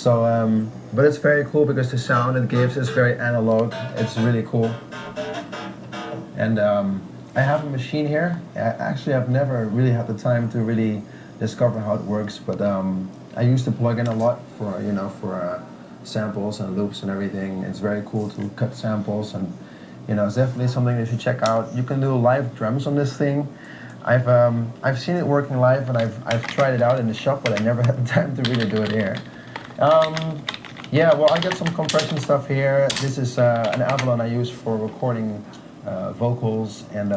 So, but it's very cool because the sound it gives is very analog. It's really cool. And I have a machine here. Actually, I've never really had the time to really discover how it works, but I used to plug in a lot for samples and loops and everything. It's very cool to cut samples, and it's definitely something that you should check out. You can do live drums on this thing. I've seen it working live, and I've tried it out in the shop, but I never had the time to really do it here. Yeah, well, I got some compression stuff here. This is an Avalon I use for recording vocals, and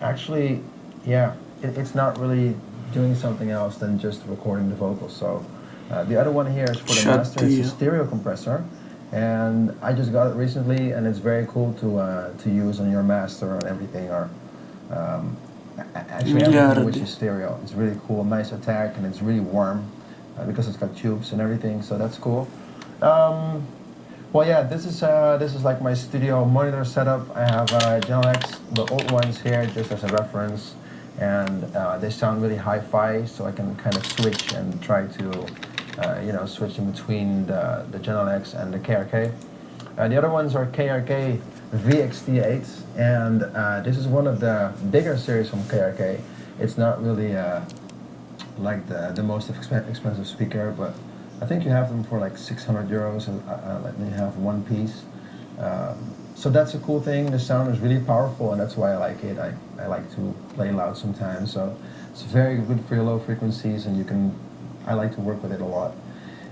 actually, yeah, it's not really doing something else than just recording the vocals. So the other one here is for the master. It's a stereo compressor, and I just got it recently, and it's very cool to use on your master and everything. Or actually, everything which is stereo. It's really cool, nice attack, and it's really warm because it's got tubes and everything. So that's cool. Well, yeah, this is like my studio monitor setup. I have Channel X, the old ones here, just as a reference, and they sound really hi-fi, so I can kind of switch and try to, switch in between the Channel X and the KRK. The other ones are KRK VXT8s, and this is one of the bigger series from KRK. It's not really like the most expensive speaker, but I think you have them for like 600 euros, and you have one piece. So that's a cool thing. The sound is really powerful, and that's why I like it. I like to play loud sometimes, so it's very good for your low frequencies, and I like to work with it a lot.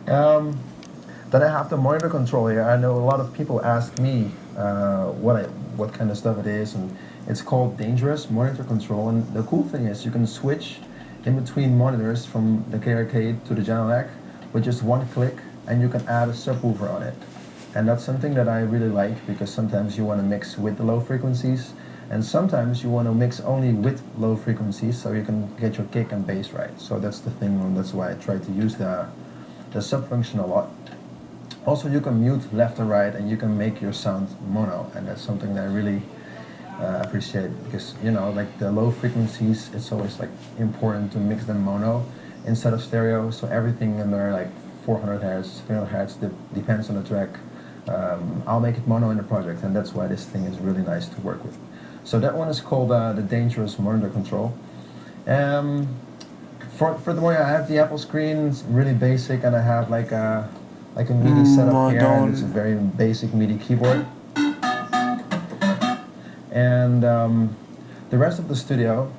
Then I have the monitor control here. I know a lot of people ask me what kind of stuff it is, and it's called Dangerous Monitor Control. And the cool thing is you can switch in between monitors from the KRK to the Genelec with just one click, and you can add a subwoofer on it. And that's something that I really like, because sometimes you want to mix with the low frequencies, and sometimes you want to mix only with low frequencies so you can get your kick and bass right. So that's the thing, and that's why I try to use the sub function a lot. Also, you can mute left and right, and you can make your sound mono, and that's something that I really appreciate, because like the low frequencies, it's always like important to mix them mono instead of stereo. So everything under like 400 hertz, 300 hertz, depends on the track. I'll make it mono in the project, and that's why this thing is really nice to work with. So that one is called the Dangerous Monitor Control. Furthermore, I have the Apple screen. It's really basic, and I have like a MIDI setup here, and it's a very basic MIDI keyboard. And the rest of the studio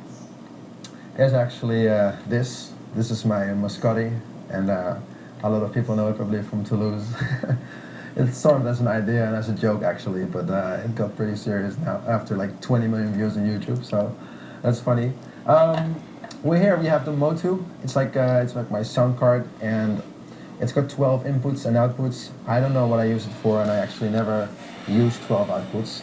is actually this. This is my Mascotti, and a lot of people know it probably from Toulouse. It started as an idea and as a joke actually, but it got pretty serious now after like 20 million views on YouTube, so that's funny. We have the Motu. It's like my sound card, and it's got 12 inputs and outputs. I don't know what I use it for, and I actually never use 12 outputs.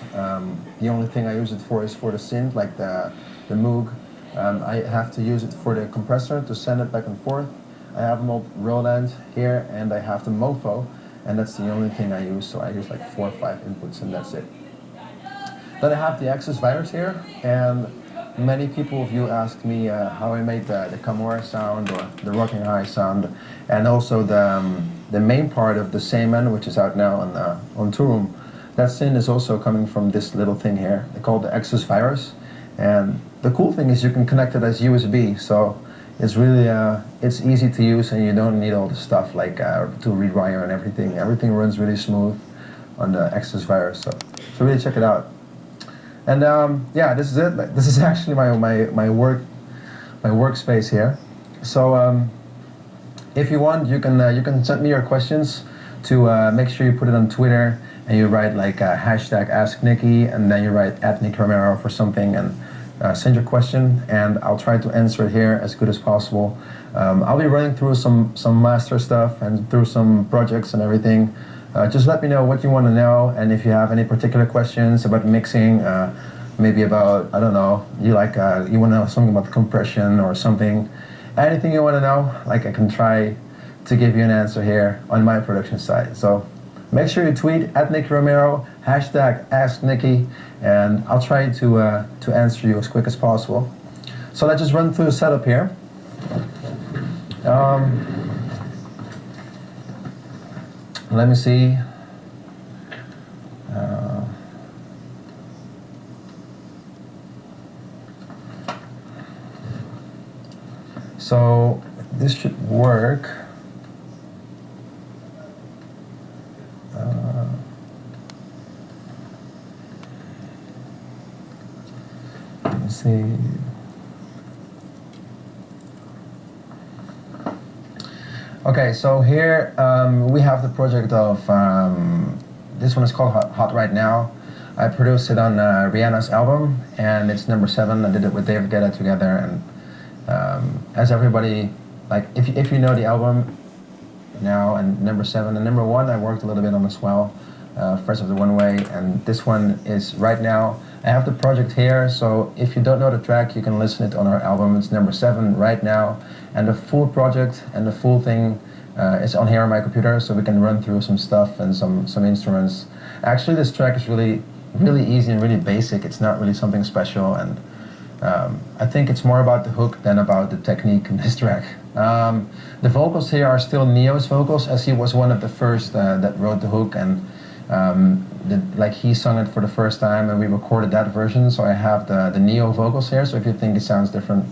The only thing I use it for is for the synth, like the Moog. I have to use it for the compressor to send it back and forth. I have an old Roland here, and I have the Mofo, and that's the only thing I use. So I use like 4 or 5 inputs, and that's it. Then I have the Access Virus here, and many people of you asked me how I made the Camorra sound or the Rocking High sound, and also the main part of the Seaman, which is out now on Tourum. That synth is also coming from this little thing here. They call it the Access Virus, and the cool thing is you can connect it as USB, so it's really it's easy to use, and you don't need all the stuff like to rewire and everything. Everything runs really smooth on the Access Virus, so really check it out. And yeah, this is it. This is actually my workspace here. So if you want, you can send me your questions to make sure you put it on Twitter, and you write like hashtag Ask Nicky, and then you write @Nicky Romero for something, and send your question, and I'll try to answer it here as good as possible. I'll be running through some master stuff and through some projects and everything. Just let me know what you want to know, and if you have any particular questions about mixing, maybe about, I don't know, you want to know something about compression or something, anything you want to know, like I can try to give you an answer here on my production side. So make sure you tweet @Nicky Romero, hashtag Ask Nicky, and I'll try to answer you as quick as possible. So let's just run through the setup here. let me see. So this should work. Let me see. Okay, so here we have the project of, this one is called Hot Right Now. I produced it on Rihanna's album, and it's number 7. I did it with David Guetta together, and as everybody, like if you know the album now, and number 7 and number 1 I worked a little bit on as well. First of the One Way, and this one is Right Now. I have the project here, so if you don't know the track, you can listen it on our album. It's number 7, Right Now, and the full project and the full thing is on here on my computer, so we can run through some stuff and some instruments. Actually, this track is really easy and really basic. It's not really something special, and I think it's more about the hook than about the technique in this track. The vocals here are still Neo's vocals, as he was one of the first that wrote the hook, and like he sung it for the first time, and we recorded that version. So I have the Neo vocals here. So if you think it sounds different,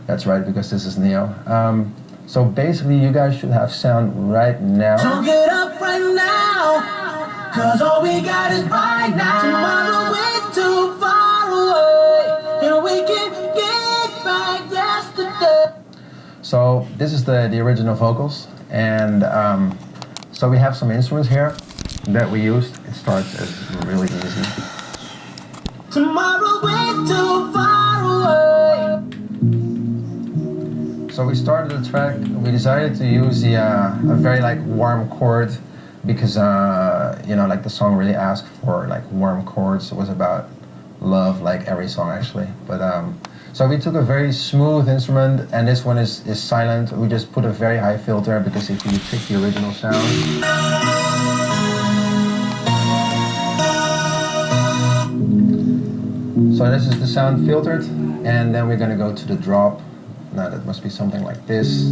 that's right, because this is Neo. So basically, you guys should have sound right now. So get up right now, 'cause all we got is right now. Tomorrow we're too far away, and we can get back yesterday. So this is the original vocals, and so we have some instruments here that we used. It starts as really easy. Tomorrow we're too far away. So we started the track. We decided to use a very like warm chord because you know, like the song really asked for like warm chords. It was about love, like every song actually. But so we took a very smooth instrument, and this one is silent. We just put a very high filter because if you check the original sound. So this is the sound filtered, and then we're gonna go to the drop. Now that must be something like this.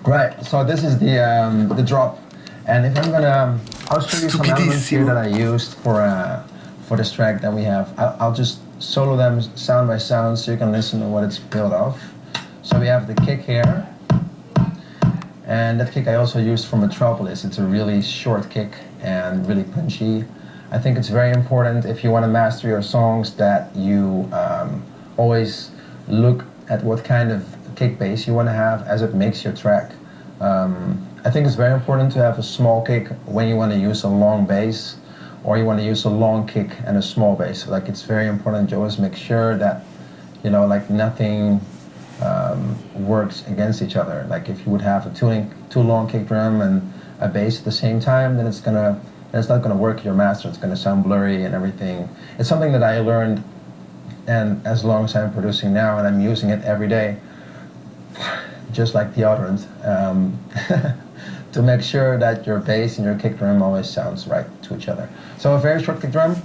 Right, so this is the drop, and if I'm gonna, I'll show you some elements here that I used for this track that we have. I'll just solo them sound by sound so you can listen to what it's built of. So we have the kick here, and that kick I also used from Metropolis. It's a really short kick and really punchy. I think it's very important if you want to master your songs that you always look at what kind of kick bass you want to have as it makes your track. I think it's very important to have a small kick when you want to use a long bass, or you want to use a long kick and a small bass. Like, it's very important to always make sure that, you know, like nothing works against each other. Like if you would have a too long kick drum and a bass at the same time, then it's not gonna work your master. It's gonna sound blurry and everything. It's something that I learned, and as long as I'm producing now, and I'm using it every day, just like deodorant, to make sure that your bass and your kick drum always sounds right to each other. So a very short kick drum.